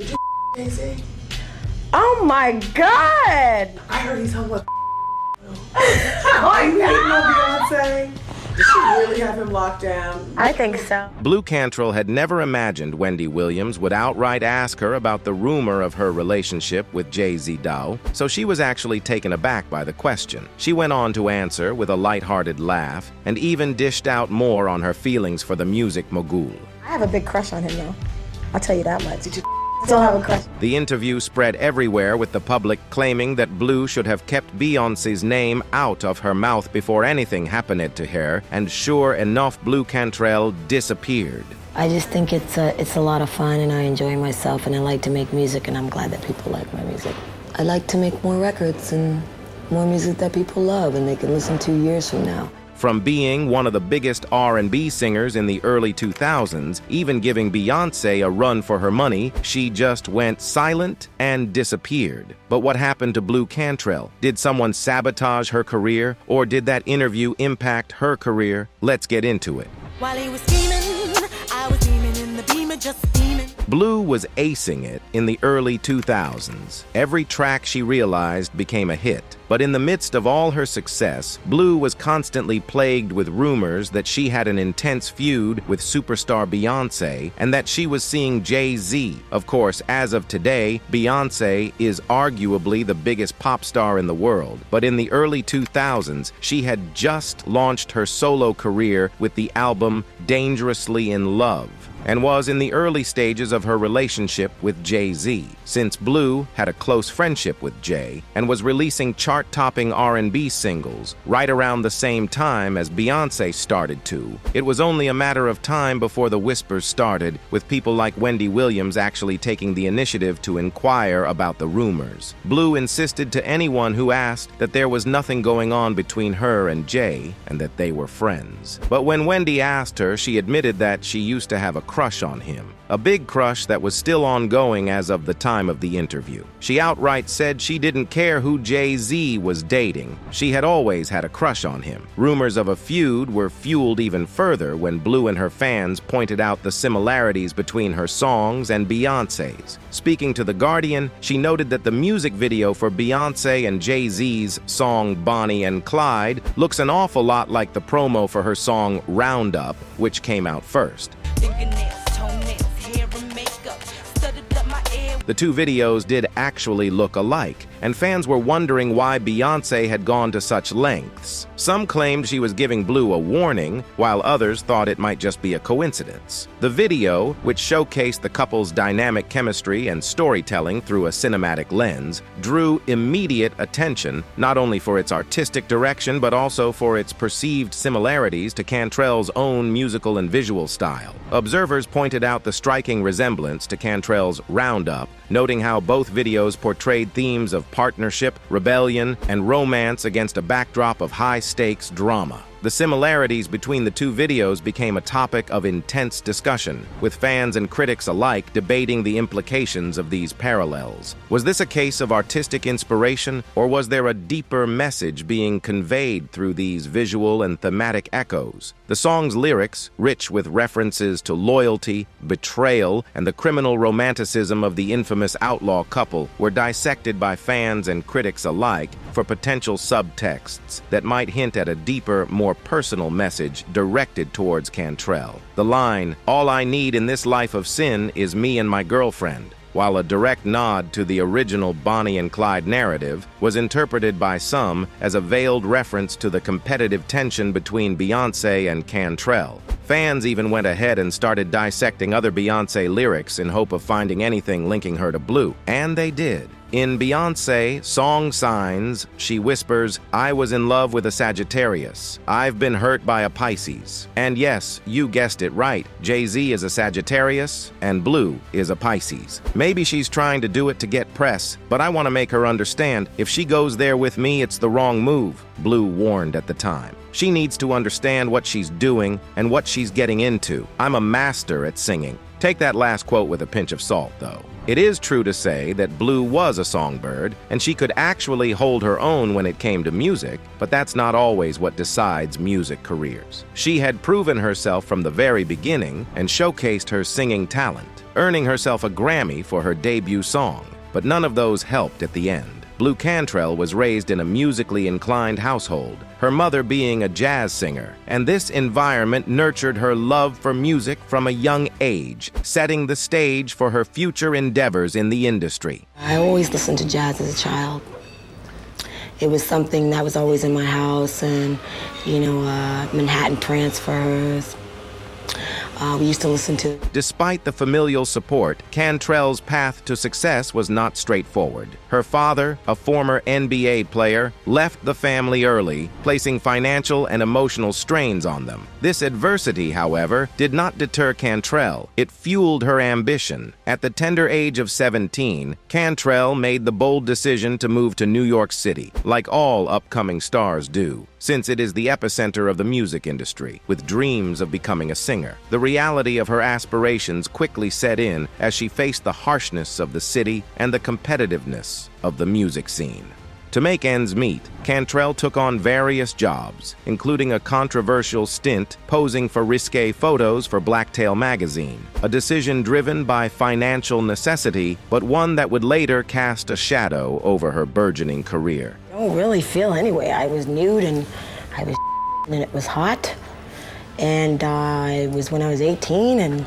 Did you Jay-Z? Oh my God! I heard he's hung with Are you hating on Beyonce? Did she really have him locked down? I think so. Blu Cantrell had never imagined Wendy Williams would outright ask her about the rumor of her relationship with Jay-Z Dow, so she was actually taken aback by the question. She went on to answer with a lighthearted laugh and even dished out more on her feelings for the music mogul. I have a big crush on him, though. I'll tell you that much. Did you still have a crush? The interview spread everywhere, with the public claiming that Blu should have kept Beyoncé's name out of her mouth before anything happened to her, and sure enough, Blu Cantrell disappeared. I just think it's a lot of fun, and I enjoy myself, and I like to make music, and I'm glad that people like my music. I like to make more records and more music that people love and they can listen to years from now. From being one of the biggest R&B singers in the early 2000s, even giving Beyoncé a run for her money, she just went silent and disappeared. But what happened to Blu Cantrell? Did someone sabotage her career, or did that interview impact her career? Let's get into it. While he was scheming, I was beaming in the beamer, just steaming. Blu was acing it in the early 2000s. Every track she realized became a hit. But in the midst of all her success, Blu was constantly plagued with rumors that she had an intense feud with superstar Beyoncé and that she was seeing Jay-Z. Of course, as of today, Beyoncé is arguably the biggest pop star in the world. But in the early 2000s, she had just launched her solo career with the album Dangerously in Love, and was in the early stages of her relationship with Jay-Z, since Blu had a close friendship with Jay and was releasing chart-topping R&B singles right around the same time as Beyoncé started to. It was only a matter of time before the whispers started, with people like Wendy Williams actually taking the initiative to inquire about the rumors. Blu insisted to anyone who asked that there was nothing going on between her and Jay and that they were friends. But when Wendy asked her, she admitted that she used to have a crush on him. A big crush that was still ongoing as of the time of the interview. She outright said she didn't care who Jay-Z was dating. She had always had a crush on him. Rumors of a feud were fueled even further when Blu and her fans pointed out the similarities between her songs and Beyoncé's. Speaking to The Guardian, she noted that the music video for Beyoncé and Jay-Z's song Bonnie and Clyde looks an awful lot like the promo for her song Roundup, which came out first. The two videos did actually look alike, and fans were wondering why Beyoncé had gone to such lengths. Some claimed she was giving Blu a warning, while others thought it might just be a coincidence. The video, which showcased the couple's dynamic chemistry and storytelling through a cinematic lens, drew immediate attention, not only for its artistic direction but also for its perceived similarities to Cantrell's own musical and visual style. Observers pointed out the striking resemblance to Cantrell's Roundup, noting how both videos portrayed themes of partnership, rebellion, and romance against a backdrop of high-stakes drama. The similarities between the two videos became a topic of intense discussion, with fans and critics alike debating the implications of these parallels. Was this a case of artistic inspiration, or was there a deeper message being conveyed through these visual and thematic echoes? The song's lyrics, rich with references to loyalty, betrayal, and the criminal romanticism of the infamous outlaw couple, were dissected by fans and critics alike for potential subtexts that might hint at a deeper, more personal message directed towards Cantrell. The line, "All I need in this life of sin is me and my girlfriend," while a direct nod to the original Bonnie and Clyde narrative, was interpreted by some as a veiled reference to the competitive tension between Beyoncé and Cantrell. Fans even went ahead and started dissecting other Beyoncé lyrics in hope of finding anything linking her to Blu, and they did. In Beyoncé, Song Signs, she whispers, "I was in love with a Sagittarius. I've been hurt by a Pisces." And yes, you guessed it right. Jay-Z is a Sagittarius, and Blu is a Pisces. Maybe she's trying to do it to get press, but I want to make her understand, if she goes there with me, it's the wrong move, Blu warned at the time. She needs to understand what she's doing and what she's getting into. I'm a master at singing. Take that last quote with a pinch of salt, though. It is true to say that Blu was a songbird, and she could actually hold her own when it came to music, but that's not always what decides music careers. She had proven herself from the very beginning and showcased her singing talent, earning herself a Grammy for her debut song, but none of those helped at the end. Blu Cantrell was raised in a musically inclined household, her mother being a jazz singer, and this environment nurtured her love for music from a young age, setting the stage for her future endeavors in the industry. I always listened to jazz as a child. It was something that was always in my house, and, Manhattan Transfers. We used to listen to. Despite the familial support, Cantrell's path to success was not straightforward. Her father, a former NBA player, left the family early, placing financial and emotional strains on them. This adversity, however, did not deter Cantrell. It fueled her ambition. At the tender age of 17, Cantrell made the bold decision to move to New York City, like all upcoming stars do, since it is the epicenter of the music industry, with dreams of becoming a singer. The reality of her aspirations quickly set in as she faced the harshness of the city and the competitiveness of the music scene. To make ends meet, Cantrell took on various jobs, including a controversial stint posing for risque photos for Blacktail magazine, a decision driven by financial necessity, but one that would later cast a shadow over her burgeoning career. I don't really feel anyway. I was nude and I was and it was hot. And it was when I was 18,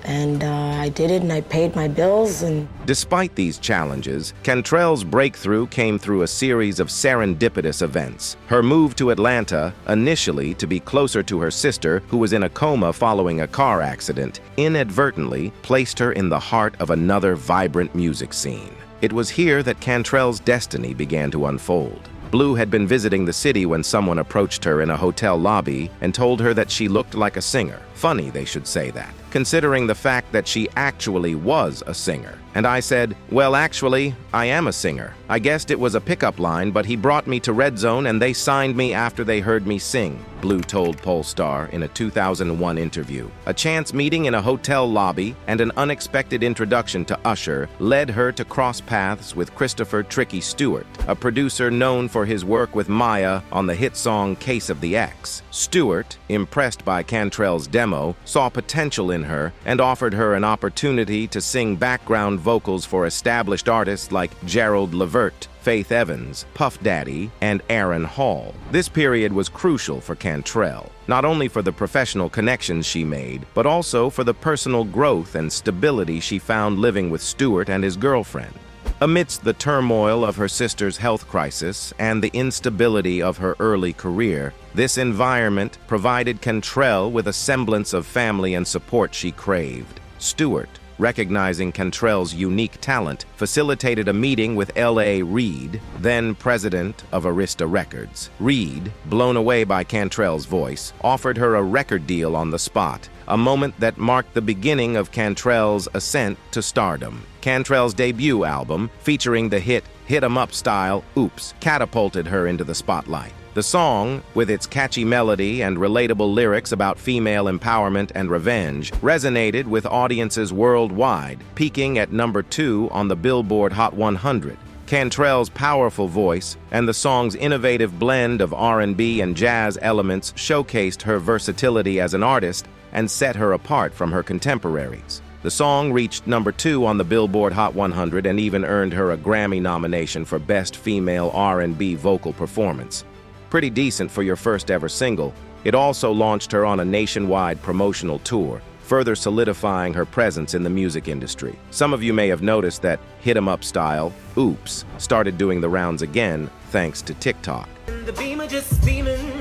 and I did it, and I paid my bills. And despite these challenges, Cantrell's breakthrough came through a series of serendipitous events. Her move to Atlanta, initially to be closer to her sister, who was in a coma following a car accident, inadvertently placed her in the heart of another vibrant music scene. It was here that Cantrell's destiny began to unfold. Blu had been visiting the city when someone approached her in a hotel lobby and told her that she looked like a singer. Funny they should say that, considering the fact that she actually was a singer. And I said, well, actually, I am a singer. I guessed it was a pickup line, but he brought me to Red Zone and they signed me after they heard me sing, Blu told Polestar in a 2001 interview. A chance meeting in a hotel lobby and an unexpected introduction to Usher led her to cross paths with Christopher "Tricky" Stewart, a producer known for his work with Maya on the hit song Case of the X. Stewart, impressed by Cantrell's demo, saw potential in her and offered her an opportunity to sing background vocals for established artists like Gerald Levert, Faith Evans, Puff Daddy, and Aaron Hall. This period was crucial for Cantrell, not only for the professional connections she made, but also for the personal growth and stability she found living with Stewart and his girlfriend. Amidst the turmoil of her sister's health crisis and the instability of her early career, this environment provided Cantrell with a semblance of family and support she craved. Stewart, recognizing Cantrell's unique talent, facilitated a meeting with L.A. Reid, then president of Arista Records. Reid, blown away by Cantrell's voice, offered her a record deal on the spot, a moment that marked the beginning of Cantrell's ascent to stardom. Cantrell's debut album, featuring the hit "Hit 'Em Up" style "Oops," catapulted her into the spotlight. The song, with its catchy melody and relatable lyrics about female empowerment and revenge, resonated with audiences worldwide, peaking at number 2 on the Billboard Hot 100. Cantrell's powerful voice and the song's innovative blend of R&B and jazz elements showcased her versatility as an artist and set her apart from her contemporaries. The song reached number 2 on the Billboard Hot 100 and even earned her a Grammy nomination for Best Female R&B Vocal Performance. Pretty decent for your first ever single. It also launched her on a nationwide promotional tour, further solidifying her presence in the music industry. Some of you may have noticed that "Hit 'Em Up" style, "Oops," started doing the rounds again thanks to TikTok. The beamer just beaming.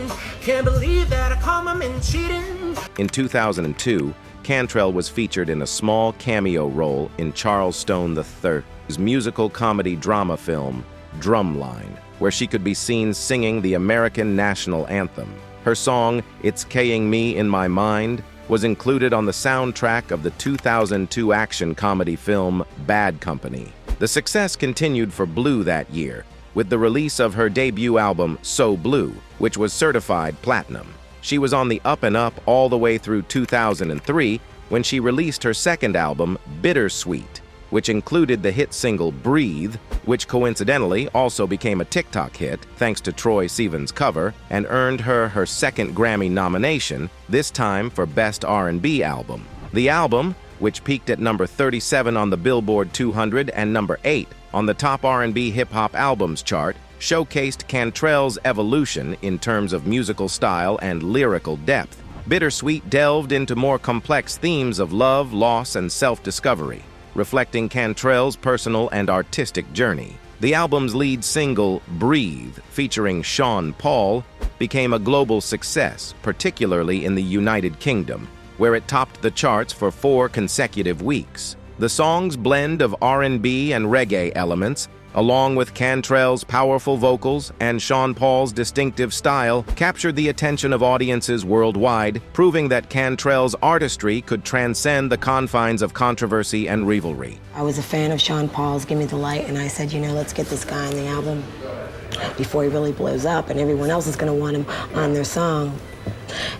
Can't believe that I caught my man cheating. In 2002, Cantrell was featured in a small cameo role in Charles Stone III's musical comedy drama film, Drumline, where she could be seen singing the American national anthem. Her song, "It's Kaying Me in My Mind," was included on the soundtrack of the 2002 action comedy film Bad Company. The success continued for Blu that year, with the release of her debut album, So Blue, which was certified platinum. She was on the up and up all the way through 2003, when she released her second album, Bittersweet, which included the hit single Breathe, which coincidentally also became a TikTok hit thanks to Troye Sivan's cover and earned her her second Grammy nomination, this time for Best R&B Album. The album, which peaked at number 37 on the Billboard 200 and number 8 on the top R&B hip-hop albums chart, showcased Cantrell's evolution in terms of musical style and lyrical depth. Bittersweet delved into more complex themes of love, loss, and self-discovery, reflecting Cantrell's personal and artistic journey. The album's lead single, Breathe, featuring Sean Paul, became a global success, particularly in the United Kingdom, where it topped the charts for 4 consecutive weeks. The song's blend of R&B and reggae elements, along with Cantrell's powerful vocals and Sean Paul's distinctive style, captured the attention of audiences worldwide, proving that Cantrell's artistry could transcend the confines of controversy and rivalry. I was a fan of Sean Paul's Give Me the Light, and I said, you know, let's get this guy on the album before he really blows up and everyone else is going to want him on their song.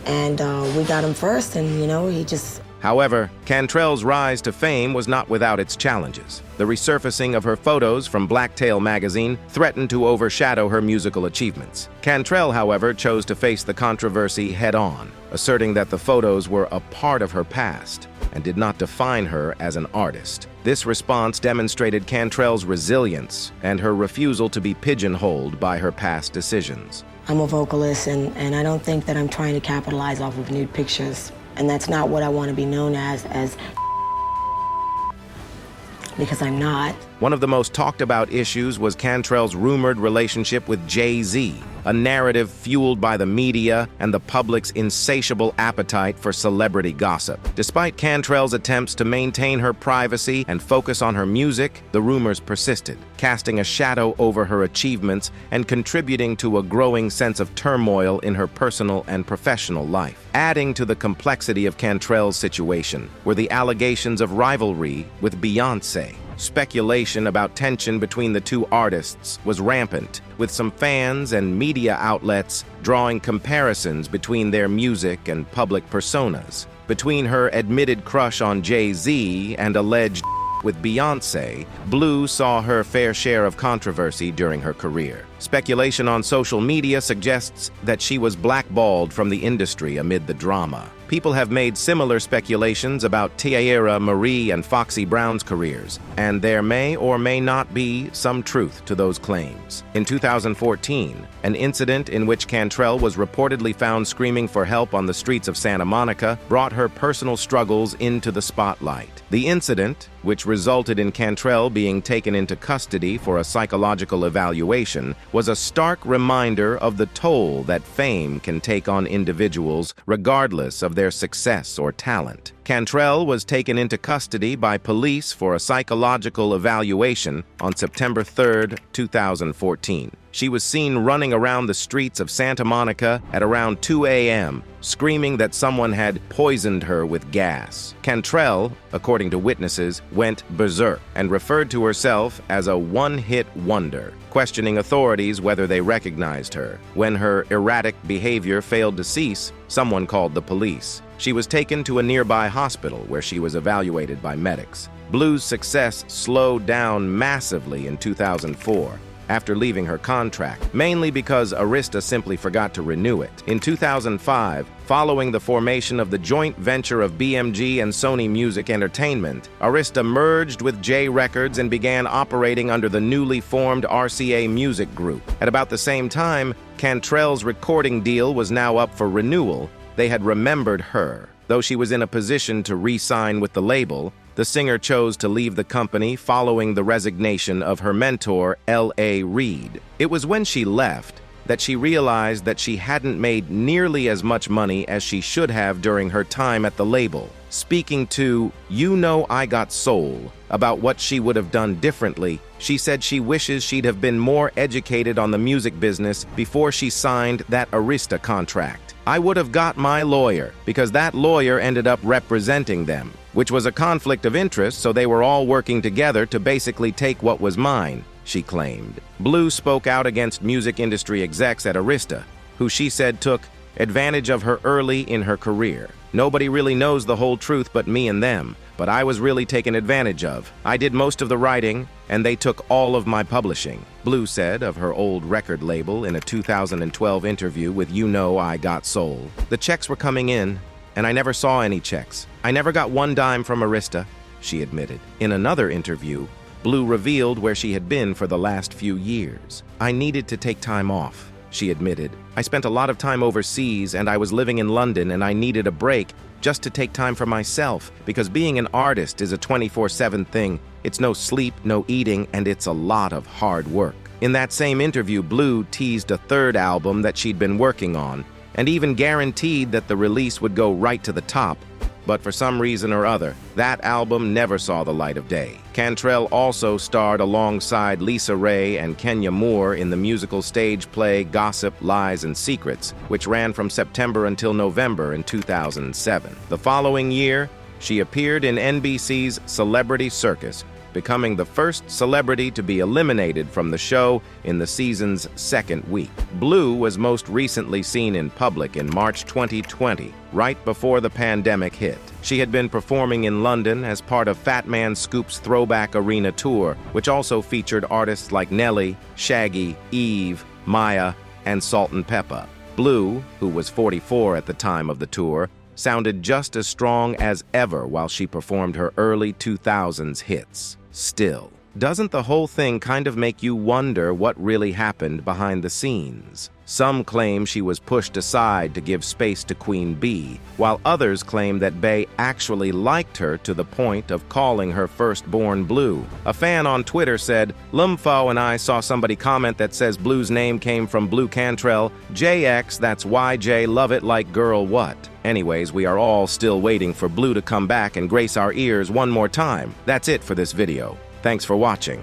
And we got him first, and, you know, he just... However, Cantrell's rise to fame was not without its challenges. The resurfacing of her photos from Blacktail magazine threatened to overshadow her musical achievements. Cantrell, however, chose to face the controversy head-on, asserting that the photos were a part of her past and did not define her as an artist. This response demonstrated Cantrell's resilience and her refusal to be pigeonholed by her past decisions. I'm a vocalist, and I don't think that I'm trying to capitalize off of nude pictures. And that's not what I want to be known as because I'm not. One of the most talked about issues was Cantrell's rumored relationship with Jay-Z, a narrative fueled by the media and the public's insatiable appetite for celebrity gossip. Despite Cantrell's attempts to maintain her privacy and focus on her music, the rumors persisted, casting a shadow over her achievements and contributing to a growing sense of turmoil in her personal and professional life. Adding to the complexity of Cantrell's situation were the allegations of rivalry with Beyoncé. Speculation about tension between the two artists was rampant, with some fans and media outlets drawing comparisons between their music and public personas. Between her admitted crush on Jay-Z and alleged with Beyoncé, Blu saw her fair share of controversy during her career. Speculation on social media suggests that she was blackballed from the industry amid the drama. People have made similar speculations about Tiara Marie and Foxy Brown's careers, and there may or may not be some truth to those claims. In 2014, an incident in which Cantrell was reportedly found screaming for help on the streets of Santa Monica brought her personal struggles into the spotlight. The incident, which resulted in Cantrell being taken into custody for a psychological evaluation, was a stark reminder of the toll that fame can take on individuals regardless of their success or talent. Cantrell was taken into custody by police for a psychological evaluation on September 3, 2014. She was seen running around the streets of Santa Monica at around 2 a.m., screaming that someone had poisoned her with gas. Cantrell, according to witnesses, went berserk and referred to herself as a one-hit wonder, questioning authorities whether they recognized her. When her erratic behavior failed to cease, someone called the police. She was taken to a nearby hospital where she was evaluated by medics. Blu's success slowed down massively in 2004 after leaving her contract, mainly because Arista simply forgot to renew it. In 2005, following the formation of the joint venture of BMG and Sony Music Entertainment, Arista merged with J Records and began operating under the newly formed RCA Music Group. At about the same time, Cantrell's recording deal was now up for renewal. They had remembered her. Though she was in a position to re-sign with the label, the singer chose to leave the company following the resignation of her mentor, L.A. Reid. It was when she left that she realized that she hadn't made nearly as much money as she should have during her time at the label. Speaking to You Know I Got Soul about what she would have done differently, she said she wishes she'd have been more educated on the music business before she signed that Arista contract. I would have got my lawyer, because that lawyer ended up representing them, which was a conflict of interest, so they were all working together to basically take what was mine, she claimed. Blu spoke out against music industry execs at Arista, who she said took advantage of her early in her career. Nobody really knows the whole truth but me and them, but I was really taken advantage of. I did most of the writing, and they took all of my publishing," Blu said of her old record label in a 2012 interview with You Know I Got Soul. "The checks were coming in, and I never saw any checks. I never got one dime from Arista," she admitted. In another interview, Blu revealed where she had been for the last few years. "I needed to take time off," she admitted. "I spent a lot of time overseas, and I was living in London, and I needed a break just to take time for myself, because being an artist is a 24/7 thing. It's no sleep, no eating, and it's a lot of hard work." In that same interview, Blu teased a third album that she'd been working on, and even guaranteed that the release would go right to the top. But for some reason or other, that album never saw the light of day. Cantrell also starred alongside Lisa Ray and Kenya Moore in the musical stage play Gossip, Lies, and Secrets, which ran from September until November in 2007. The following year, she appeared in NBC's Celebrity Circus, becoming the first celebrity to be eliminated from the show in the season's second week. Blu was most recently seen in public in March 2020, right before the pandemic hit. She had been performing in London as part of Fat Man Scoop's Throwback Arena Tour, which also featured artists like Nelly, Shaggy, Eve, Maya, and Salt and Peppa. Blu, who was 44 at the time of the tour, sounded just as strong as ever while she performed her early 2000s hits. Still, doesn't the whole thing kind of make you wonder what really happened behind the scenes? Some claim she was pushed aside to give space to Queen Bee, while others claim that Bey actually liked her to the point of calling her firstborn Blu. A fan on Twitter said, "Lumfo and I saw somebody comment that says Blu's name came from Blu Cantrell. JX, that's YJ, love it like girl what?" Anyways, we are all still waiting for Blu to come back and grace our ears one more time. That's it for this video. Thanks for watching.